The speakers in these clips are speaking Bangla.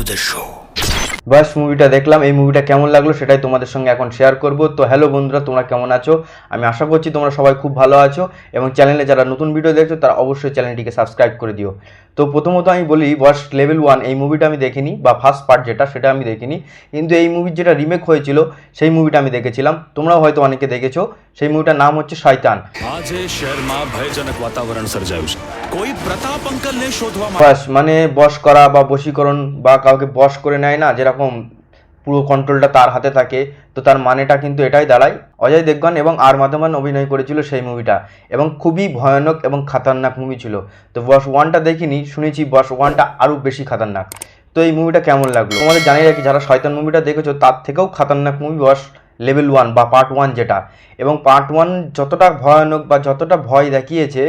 the show. বাস মুভিটা দেখলাম, এই মুভিটা কেমন লাগলো সেটাই তোমাদের সঙ্গে এখন শেয়ার করব। তো হ্যালো বন্ধুরা, তোমরা কেমন আছো? আমি আশা করছি তোমরা সবাই খুব ভালো আছো এবং চ্যানেলে যারা নতুন ভিডিও দেখছো তারা অবশ্যই চ্যানেলটিকে সাবস্ক্রাইব করে দিও। তো প্রথমত আমি বলি, বস লেভেল 1 এই মুভিটা আমি দেখিনি, বা ফার্স্ট পার্ট যেটা সেটা আমি দেখিনি, কিন্তু এই মুভির যেটা রিমেক হয়েছিল সেই মুভিটা আমি দেখেছিলাম। তোমরাও হয়তো অনেকে দেখেছো। সেই মুভিটার নাম হচ্ছে শয়তান। বাস মানে বশ করা বা বশীকরণ, বা কাউকে বশ করে নেয় না, যেরকম পুরো কন্ট্রোলটা তার হাতে থাকে, তো তার মানেটা কিন্তু এটাই দাঁড়ায়। অজয় দেবগন এবং আর মাধবন অভিনয় করেছিল সেই মুভিটা, এবং খুবই ভয়ানক এবং খাতারনাক মুভি ছিল। তো বস ওয়ানটা দেখিনি, শুনেছি বস ওয়ানটা আরও বেশি খাতারনাক। তো এই মুভিটা কেমন লাগলো তোমাদের জানিয়ে রাখি, যারা শয়তান মুভিটা দেখেছো তার থেকেও খাতারনাক মুভি বস লেভেল 1 বা পার্ট 1 যেটা, এবং পার্ট 1 যতটা ভয়ানক বা যতটা ভয় দেখিয়েছে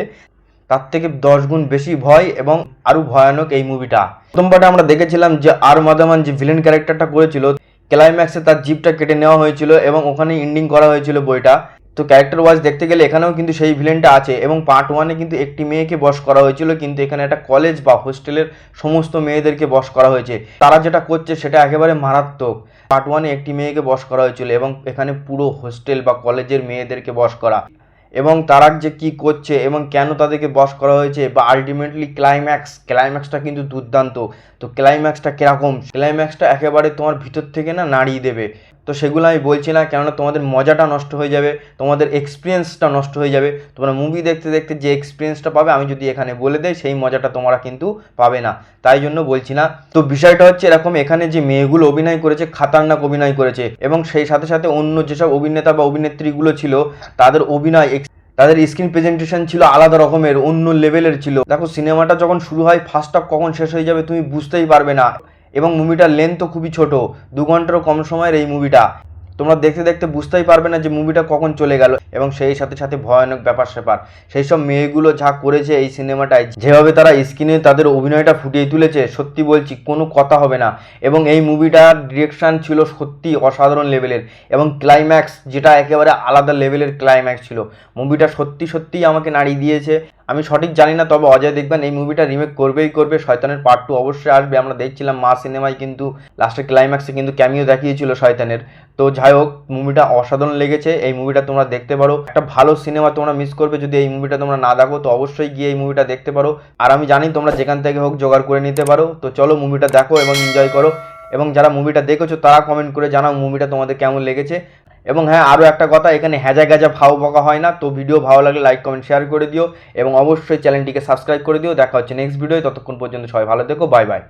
তার থেকে 10 গুণ বেশি ভয় এবং আরও ভয়ানক এই মুভিটা। প্রথম পার্টে আমরা দেখেছিলাম যে আর মাধবন যে ভিলেন ক্যারেক্টারটা করেছিল, ক্লাইম্যাক্সে তার জিপটা কেটে নেওয়া হয়েছিল এবং ওখানে এন্ডিং করা হয়েছিল বইটা। তো ক্যারেক্টার ওয়াইজ দেখতে গেলে এখানেও কিন্তু সেই ভিলেনটা আছে, এবং পার্ট 1-এ কিন্তু একটি মেয়েকে বশ করা হয়েছিল, কিন্তু এখানে একটা কলেজ বা হোস্টেলের সমস্ত মেয়েদেরকে বশ করা হয়েছে। তারা যেটা করছে সেটা একেবারে মারাত্মক। পার্ট 1-এ একটি মেয়েকে বশ করা হয়েছিল এবং এখানে পুরো হোস্টেল বা কলেজের মেয়েদেরকে বশ করা, এবং তারা যে কি করছে এবং কেন তাদেরকে বশ করা হয়েছে, বা আলটিমেটলি ক্লাইম্যাক্সটা কিন্তু দুর্দান্ত। তো ক্লাইম্যাক্সটা কীরকম, ক্লাইম্যাক্সটা একেবারে তোমার ভিতর থেকে না নাড়িয়ে দেবে। তো সেগুলো আমি বলছি না, কেননা তোমাদের মজাটা নষ্ট হয়ে যাবে, তোমাদের এক্সপিরিয়েন্সটা নষ্ট হয়ে যাবে। তোমরা মুভি দেখতে দেখতে যে এক্সপিরিয়েন্সটা পাবে, আমি যদি এখানে বলে দেই সেই মজাটা তোমরা কিন্তু পাবে না, তাই জন্য বলছি না। তো বিষয়টা হচ্ছে এরকম, এখানে যে মেয়েগুলো অভিনয় করেছে খাতারনাক অভিনয় করেছে, এবং সেই সাথে সাথে অন্য যেসব অভিনেতা বা অভিনেত্রীগুলো ছিল তাদের অভিনয়, তাদের স্ক্রিন প্রেজেন্টেশন ছিল আলাদা রকমের, অন্য লেভেলের ছিল। দেখো সিনেমাটা যখন শুরু হয় ফার্স্ট হাফ কখন শেষ হয়ে যাবে তুমি বুঝতেই পারবে না, এবং মুভিটার লেন্থও খুবই ছোট, 2 ঘন্টারও কম সময়ের এই মুভিটা। তোমরা দেখতে দেখতে বুঝতেই পারবে না যে মুভিটা কখন চলে গেল, এবং সেই সাথে সাথে ভয়ানক ব্যাপার স্যাপার। সেই সব মেয়েগুলো যা করেছে এই সিনেমাটায়, যেভাবে তারা স্ক্রিনে তাদের অভিনয়টা ফুটিয়ে তুলেছে, সত্যি বলছি কোনো কথা হবে না। এবং এই মুভিটার ডিরেকশন ছিল সত্যি অসাধারণ লেভেলের, এবং ক্লাইম্যাক্স যেটা একেবারে আলাদা লেভেলের ক্লাইম্যাক্স ছিল। মুভিটা সত্যি সত্যিই আমাকে নাড়িয়ে দিয়েছে। আমি সঠিক জানি না, তবে অজয় দেখবেন এই মুভিটা রিমেক করবেই করবে। শয়তানের পার্ট 2 অবশ্যই আসবে। আমরা দেখছিলাম মা সিনেমায় কিন্তু লাস্টের ক্লাইম্যাক্সে কিন্তু ক্যামিও দেখিয়েছিল শয়তানের। তো যাই হোক, মুভিটা অসাধারণ লেগেছে, এই মুভিটা তোমরা দেখতে পারো। একটা ভালো সিনেমা তোমরা মিস করবে যদি এই মুভিটা তোমরা না দেখো, তো অবশ্যই গিয়ে এই মুভিটা দেখতে পারো। আর আমি জানি তোমরা যেখান থেকে হোক জোগাড় করে নিতে পারো। তো চলো মুভিটা দেখো এবং এনজয় করো, এবং যারা মুভিটা দেখেছো তারা কমেন্ট করে জানাও মুভিটা তোমাদের কেমন লেগেছে। এবং হ্যাঁ, আরও একটা কথা, এখানে হ্যাজা গ্যাজা ভাও বকা হয় না। তো ভিডিও ভালো লাগলে লাইক কমেন্ট শেয়ার করে দিও, এবং অবশ্যই চ্যানেলটিকে সাবস্ক্রাইব করে দিও। দেখা হচ্ছে নেক্সট ভিডিও, ততক্ষণ পর্যন্ত সবাই ভালো থেকো, বাই বাই।